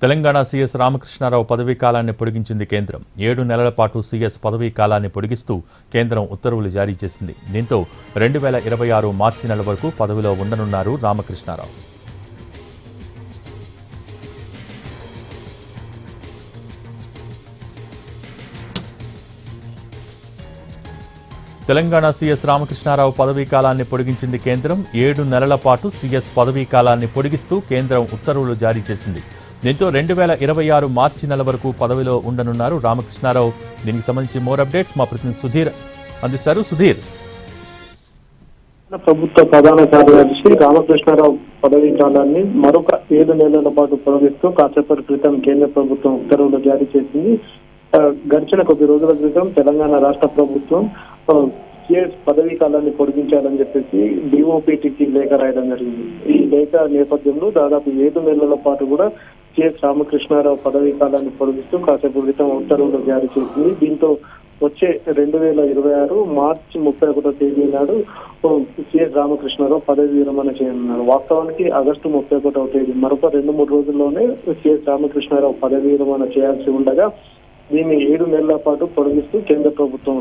Telangana CS Ramakrishna Rao పదవీ కాలాన్ని పొడిగించింది కేంద్రం. 7 నెలల పాటు సీఎస్ పదవీ కాలాన్ని పొడిగిస్తూ కేంద్రం ఉత్తర్వులు జారీ చేసింది. దీంతో 2026 మార్చి నెల వరకు పదవిలో ఉండనున్నారు రామకృష్ణారావు. తెలంగాణ సీఎస్ రామకృష్ణారావు పదవీ కాలాన్ని పొడిగించింది కేంద్రం. 7 నెలల పాటు సీఎస్ పదవీ కాలాన్ని పొడిగిస్తూ కేంద్రం ఉత్తర్వులు జారీ చేసింది. దీంతో 2026 మార్చి నెల వరకు పదవిలో ఉండనున్నారు రామకృష్ణారావు. దీనికి సంబంధించి మోర్ అప్డేట్స్ మా ప్రతినిధి సుధీర్ అందిస్తారు. సుధీర్, ప్రభుత్వ ప్రధాన కార్యదర్శి రామకృష్ణారావు పదవీ కాలాన్ని మరొక 7 నెలల పాటు పొడిగిస్తూ కాసేపటి క్రితం కేంద్ర ప్రభుత్వం ఉత్తర్వులు జారీ చేసింది. గడిచిన కొద్ది రోజుల క్రితం తెలంగాణ రాష్ట్ర ప్రభుత్వం సీఎస్ పదవీ కాలాన్ని పొడిగించాలని చెప్పేసి డిఓపిటికి లేఖ రాయడం జరిగింది. ఈ లేఖ నేపథ్యంలో దాదాపు 7 నెలల పాటు కూడా సీఎస్ రామకృష్ణారావు పదవీ కాలాన్ని పొడిగిస్తూ కాసేపు క్రితం ఉత్తర్వులు జారీ చేసింది. దీంతో వచ్చే 2026 మార్చి 31వ తేదీ నాడు సీఎస్ రామకృష్ణారావు పదవి విరమణ చేయనున్నారు. వాస్తవానికి ఆగస్టు 31వ తేదీ మరొక 2-3 రోజుల్లోనే సీఎస్ రామకృష్ణారావు పదవి విరమణ చేయాల్సి ఉండగా దీన్ని 7 నెలల పాటు పొడిగిస్తూ కేంద్ర ప్రభుత్వం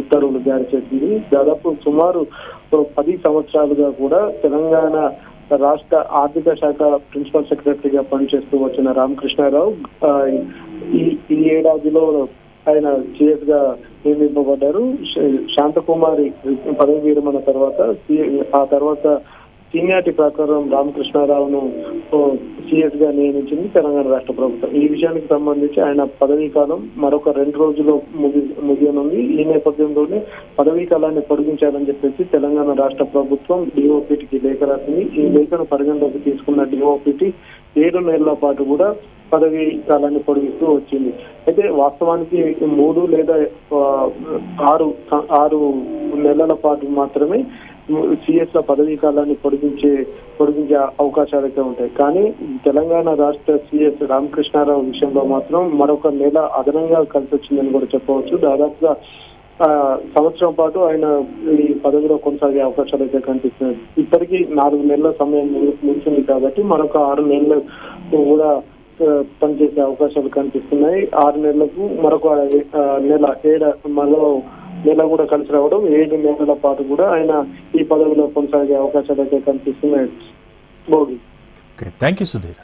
ఉత్తర్వులు జారీ చేసింది. దాదాపు సుమారు 10 సంవత్సరాలుగా కూడా తెలంగాణ రాష్ట్ర ఆర్థిక శాఖ ప్రిన్సిపల్ సెక్రటరీగా పనిచేస్తూ వచ్చిన రామకృష్ణారావు ఈ ఏడాదిలో ఆయన సీఎస్ గా నియమింపబడ్డారు. శాంతకుమారి పదవి విరమణ తర్వాత ఆ తర్వాత సీనియారిటీ ప్రకారం రామకృష్ణారావును సీఎస్ గా నియమించింది తెలంగాణ రాష్ట్ర ప్రభుత్వం. ఈ విషయానికి సంబంధించి ఆయన పదవీ కాలం మరొక 2 రోజులు ముగియనుంది. ఈ నేపథ్యంలోనే పదవీ కాలాన్ని పొడిగించాలని చెప్పేసి తెలంగాణ రాష్ట్ర ప్రభుత్వం డిఓపిటికి లేఖ రాసింది. ఈ లేఖను పరిగణలోకి తీసుకున్న డిఓపిటి 7 నెలల పాటు కూడా పదవీ కాలాన్ని పొడిగిస్తూ వచ్చింది. అయితే వాస్తవానికి 3 లేదా 6 నెలల పాటు మాత్రమే సీఎస్ ల పదవీ కాలాన్ని పొడిగించే అవకాశాలు అయితే ఉంటాయి. కానీ తెలంగాణ రాష్ట్ర సీఎస్ రామకృష్ణారావు విషయంలో మాత్రం మరొక నెల అదనంగా కలిసి వచ్చిందని కూడా చెప్పవచ్చు. దాదాపుగా సంవత్సరం పాటు ఆయన ఈ పదవిలో కొనసాగే అవకాశాలు అయితే కనిపిస్తున్నాయి. ఇప్పటికీ 4 నెలల సమయం ముగిసింది కాబట్టి మరొక 6 నెలలు కూడా పనిచేసే అవకాశాలు కనిపిస్తున్నాయి. 6 నెలలకు మరొక మరో నెల కూడా కలిసి రావడం 7 నెలల పాటు కూడా ఆయన ఈ పదవిలో కొనసాగే అవకాశాలు అయితే కనిపిస్తున్నాయి. Thank you Sudheer.